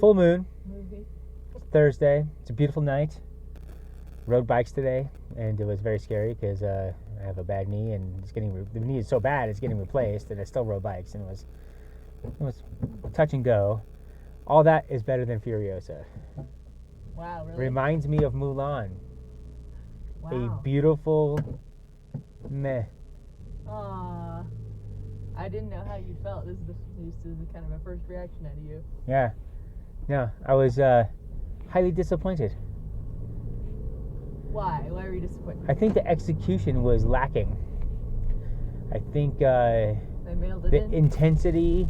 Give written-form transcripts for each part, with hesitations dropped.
full moon. Movie. It's Thursday. It's a beautiful night. Rode bikes today, and it was very scary because I have a bad knee, and the knee is so bad it's getting replaced, and I still rode bikes, and it was touch and go. All that is better than Furiosa. Wow, really? Reminds me of Mulan. Wow. A beautiful meh. Aww. I didn't know how you felt. This is kind of a first reaction out of you. Yeah. No, I was highly disappointed. Why? Why were you disappointed? I think the execution was lacking. I think They mailed it the in? intensity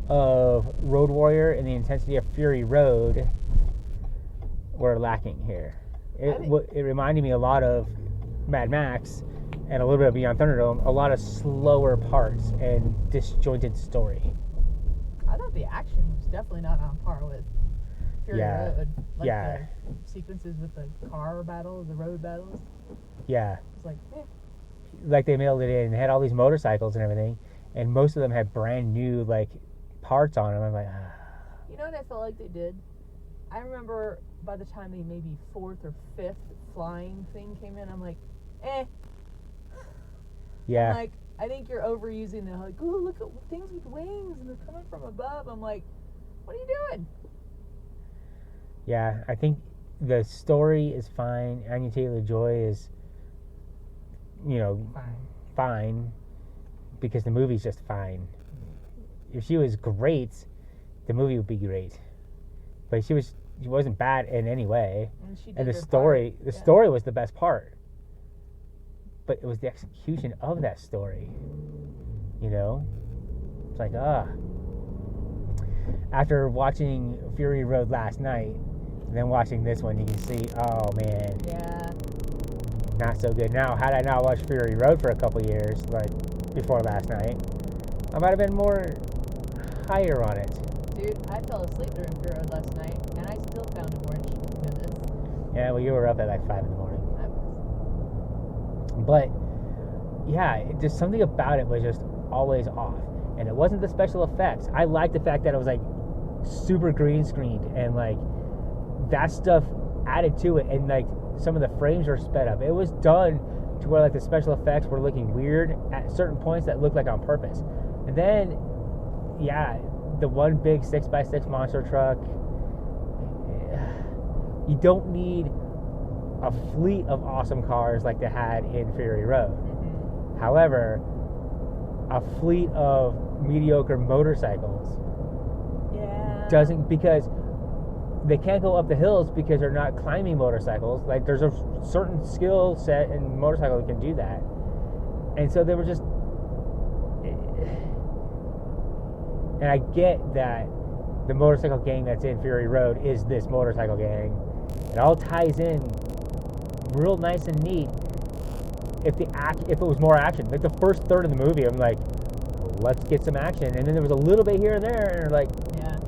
of Road Warrior and the intensity of Fury Road were lacking here. It reminded me a lot of Mad Max and a little bit of Beyond Thunderdome, a lot of slower parts and disjointed story. I thought the action was definitely not on par with Fury Road. Like yeah. The sequences with the car battles, the road battles. Yeah. It's like, Like they mailed it in. They had all these motorcycles and everything, and most of them had brand new parts on them. I'm like, You know what I felt like they did? I remember by the time the maybe fourth or fifth flying thing came in, I'm like, yeah. I'm like, I think you're overusing the oh, look at things with wings and they're coming from above. I'm like, what are you doing? Yeah, I think the story is fine. Anya Taylor-Joy is, fine because the movie's just fine. If she was great, the movie would be great. But she wasn't bad in any way. And the story was the best part. But it was the execution of that story. It's like, After watching Fury Road last night, and then watching this one, you can see, oh man. Yeah. Not so good. Now, had I not watched Fury Road for a couple years, before last night, I might have been more higher on it. Dude, I fell asleep during Fury Road last night, and I still found it more interesting than this. Yeah, well, you were up at 5 in the morning. I was. But, yeah, just something about it was just always off. And it wasn't the special effects. I liked the fact that it was, super green screened, and, that stuff added to it, and, some of the frames were sped up. It was done to where, the special effects were looking weird at certain points that looked like on purpose. And then, yeah, the one big 6x6 monster truck, you don't need a fleet of awesome cars like they had in Fury Road. Mm-hmm. However, a fleet of mediocre motorcycles doesn't, because they can't go up the hills because they're not climbing motorcycles. There's a certain skill set in motorcycle that can do that. And so they were just... And I get that the motorcycle gang that's in Fury Road is this motorcycle gang. It all ties in real nice and neat. If it was more action, the first third of the movie, I'm like, let's get some action. And then there was a little bit here and there, and yeah.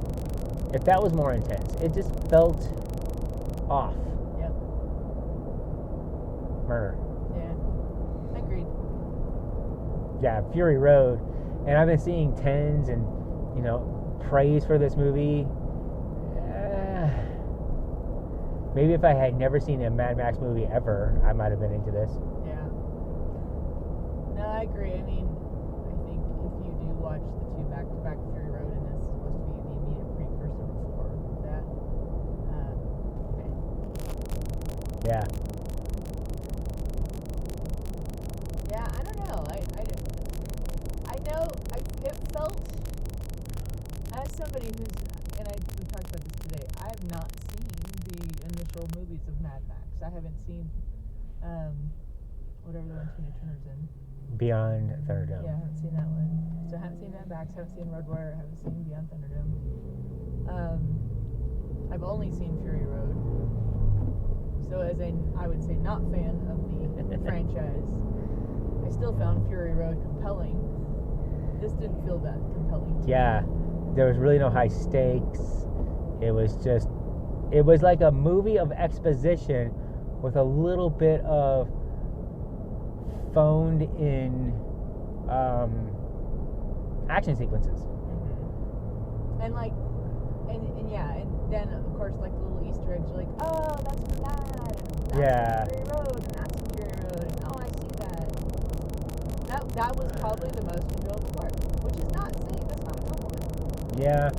If that was more intense, it just felt off. Yep. Murder. Yeah. Agreed. Yeah, Fury Road. And I've been seeing tens and, praise for this movie. Maybe if I had never seen a Mad Max movie ever, I might have been into this. Yeah. No, I agree. I mean, I think if you do watch the two back-to-back Fury Road, and this is supposed to be the immediate precursor before that, Yeah. Yeah, I don't know. I know it felt, as somebody who's, and we talked about this today, I have not seen the initial movies of Mad Max. I haven't seen whatever the one Tina Turner's in. Beyond Thunderdome. Yeah, I haven't seen that one. So I haven't seen Mad Max, haven't seen Road Warrior, haven't seen Beyond Thunderdome. I've only seen Fury Road. So as I would say, not fan of the franchise, I still found Fury Road compelling. This didn't feel that compelling to me. Yeah. There was really no high stakes. It was like a movie of exposition with a little bit of phoned in action sequences. Mm-hmm. And And yeah, and then of course like little Easter eggs. You're like, oh, that's for that. And that's Yeah. from Fury Road, and that's from Fury Road, and oh, I see that. That was probably the most enjoyable part, which is not saying that's not a compliment. Yeah.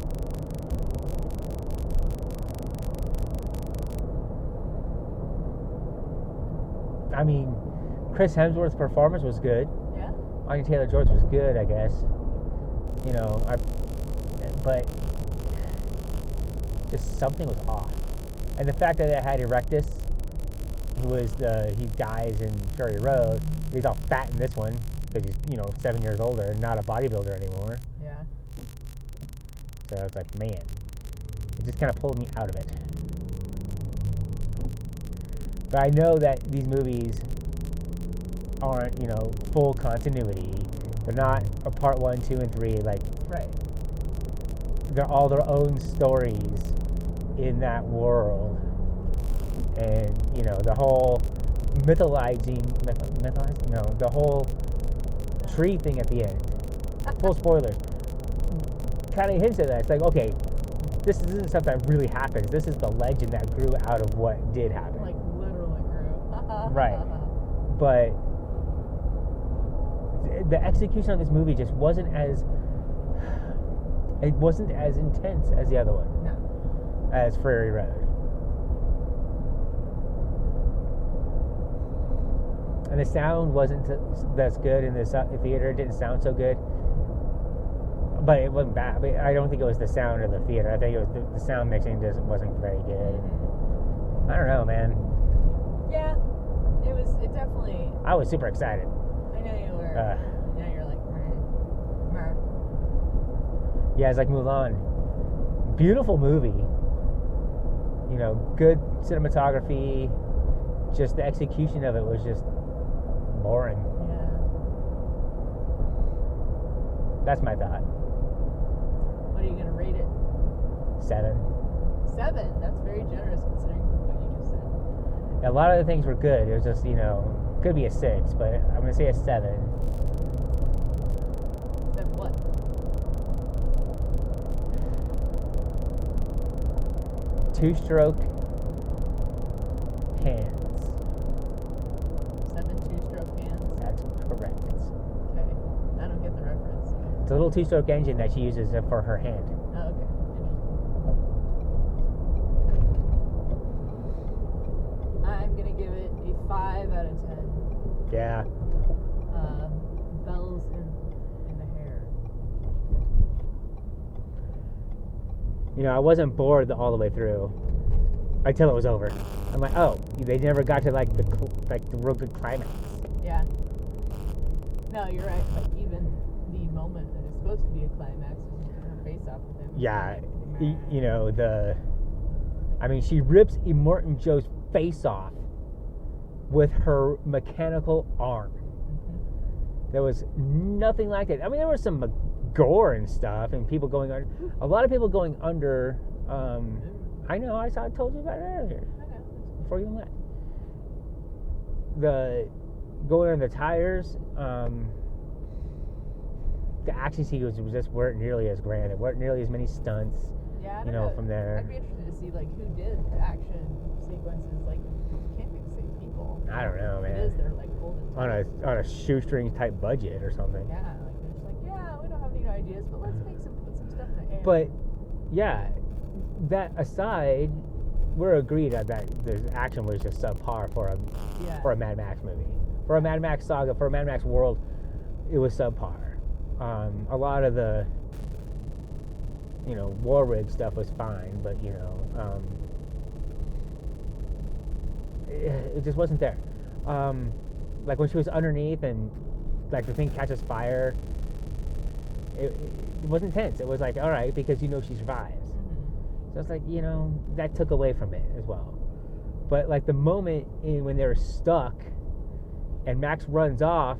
I mean, Chris Hemsworth's performance was good. Yeah. Anya Taylor-Joy was good, I guess. You know, but just something was off. And the fact that it had Erectus, he dies in Fury Road. He's all fat in this one because he's 7 years older and not a bodybuilder anymore. Yeah. So it's like, man, it just kind of pulled me out of it. But I know that these movies aren't, full continuity. They're not a part 1, 2, and 3. Like, right. They're all their own stories in that world. And, the whole mythologizing, the whole tree thing at the end. Full spoilers. Kind of hints at that. It's like, okay, this isn't stuff that really happens. This is the legend that grew out of what did happen. Like, literally grew. Right. But the execution of this movie just wasn't as intense as the other one. No. As Fury Road. And the sound wasn't that's good in the theater. It didn't sound so good. But it wasn't bad. But I don't think it was the sound of the theater. I think it was the sound mixing wasn't very good. I don't know, man. Yeah. It definitely... I was super excited. I know you were. Yeah, you're like... Meh. Yeah, it's like Mulan. Beautiful movie. Good cinematography. Just the execution of it was just boring. Yeah. That's my thought. What are you going to rate it? 7. 7? That's very generous considering what you just said. A lot of the things were good. It was just, could be a 6, but I'm going to say a 7. 7 what? Two-stroke hands. 7 two-stroke hands? That's correct. Okay. I don't get the reference. It's a little two-stroke engine that she uses for her hand. Oh, okay. Interesting. I'm going to give it a 5 out of 10. Yeah. Bells in the hair. I wasn't bored all the way through until it was over. I'm like, oh, they never got to the real good climax. Yeah. No, you're right. Like even the moment that is supposed to be a climax is her face off with him. Yeah. She rips Immortan Joe's face off with her mechanical arm. Mm-hmm. There was nothing like that. There was some gore and stuff, and people going under. A lot of people going under. I know. I told you about it earlier. Before you left. The going under the tires. The action sequences just weren't nearly as grand. There weren't nearly as many stunts. Yeah, I don't know. From there. I'd be interested to see who did the action sequences. It can't be the same people. I don't know, man. It is. They're golden. On a shoestring type budget or something. Yeah, they're just yeah, we don't have any ideas, but let's put some stuff in the air. But yeah, that aside, we're agreed that the action was just subpar for a Mad Max movie, for a Mad Max saga, for a Mad Max world. It was subpar. A lot of the war rig stuff was fine, but it just wasn't there. When she was underneath and the thing catches fire, it wasn't tense. It was like, all right, because she survives. Mm-hmm. So it's like, that took away from it as well. But the moment when they were stuck and Max runs off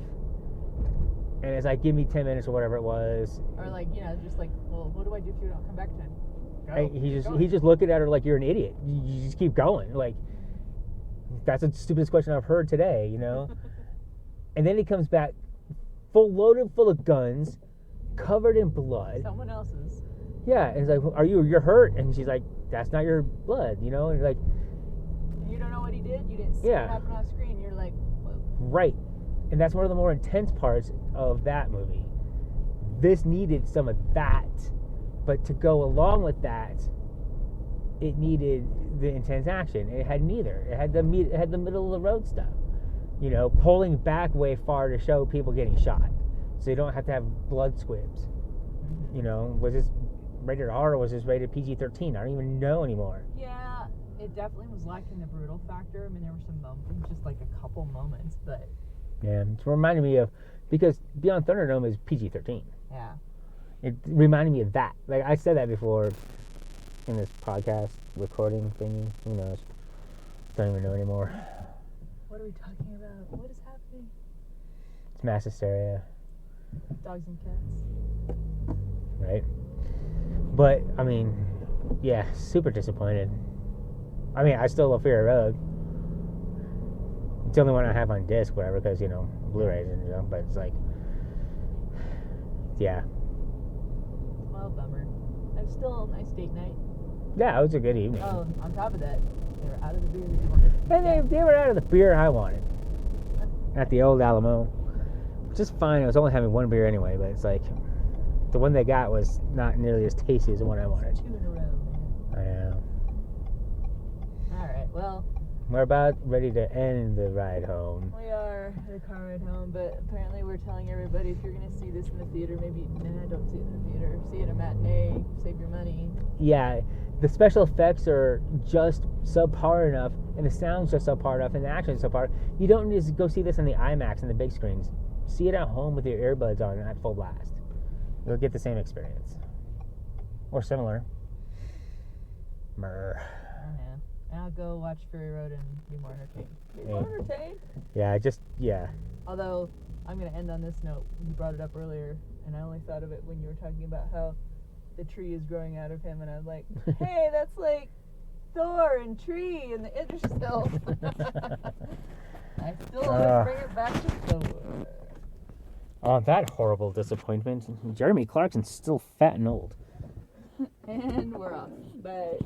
and it's like, give me 10 minutes or whatever it was. Or just well, what do I do if you don't come back to him? He's just looking at her like you're an idiot. You just keep going. That's the stupidest question I've heard today, And then he comes back loaded full of guns, covered in blood. Someone else's. Yeah, and it's like, you're hurt? And she's like, that's not your blood, you know? And like, you don't know what he did. You didn't see what happened off screen. You're like, whoa. Right. And that's one of the more intense parts of that movie. This needed some of that, but to go along with that, it needed the intense action. It had neither. It had the middle of the road stuff. You know, pulling back way far to show people getting shot, so you don't have to have blood squibs. You know, was this rated R or was this rated PG-13? I don't even know anymore. Yeah, it definitely was lacking the brutal factor. I mean, there were some moments, just like a couple moments, but yeah, it's reminding me of, because Beyond Thunderdome is PG-13. Yeah, it reminded me of that. Like I said that before in this podcast recording thingy. Who knows? Don't even know anymore. What are we talking about? What is happening? It's mass hysteria. Dogs and cats. Right? But, I mean, yeah, super disappointed. I mean, I still love Fury Road. It's the only one I have on disc, whatever, because, you know, Blu-rays and, you know, but it's like, yeah. Well, bummer. It's still a nice date night. Yeah, it was a good evening. Oh, on top of that, they were out of the beer that you wanted. And they were out of the beer I wanted. At the old Alamo. Which is fine. I was only having one beer anyway, but it's like, the one they got was not nearly as tasty as the one I wanted. 2 in a row, man. I know. Alright, well. We're about ready to end the ride home. We are the car ride home, but apparently we're telling everybody, if you're going to see this in the theater, maybe, don't see it in the theater. See it at a matinee, save your money. Yeah, the special effects are just subpar enough, and the sound's just subpar enough, and the action is subpar. You don't need to go see this on the IMAX and the big screens. See it at home with your earbuds on at full blast. You'll get the same experience. Or similar. Murr. I'll go watch Fury Road and be more entertained. Yeah. Although, I'm going to end on this note. You brought it up earlier, and I only thought of it when you were talking about how the tree is growing out of him, and I was like, hey, that's like Thor and Tree and the Interstellar. I still always bring it back to Thor. Oh, that horrible disappointment. Jeremy Clarkson's still fat and old. And we're off. Bye.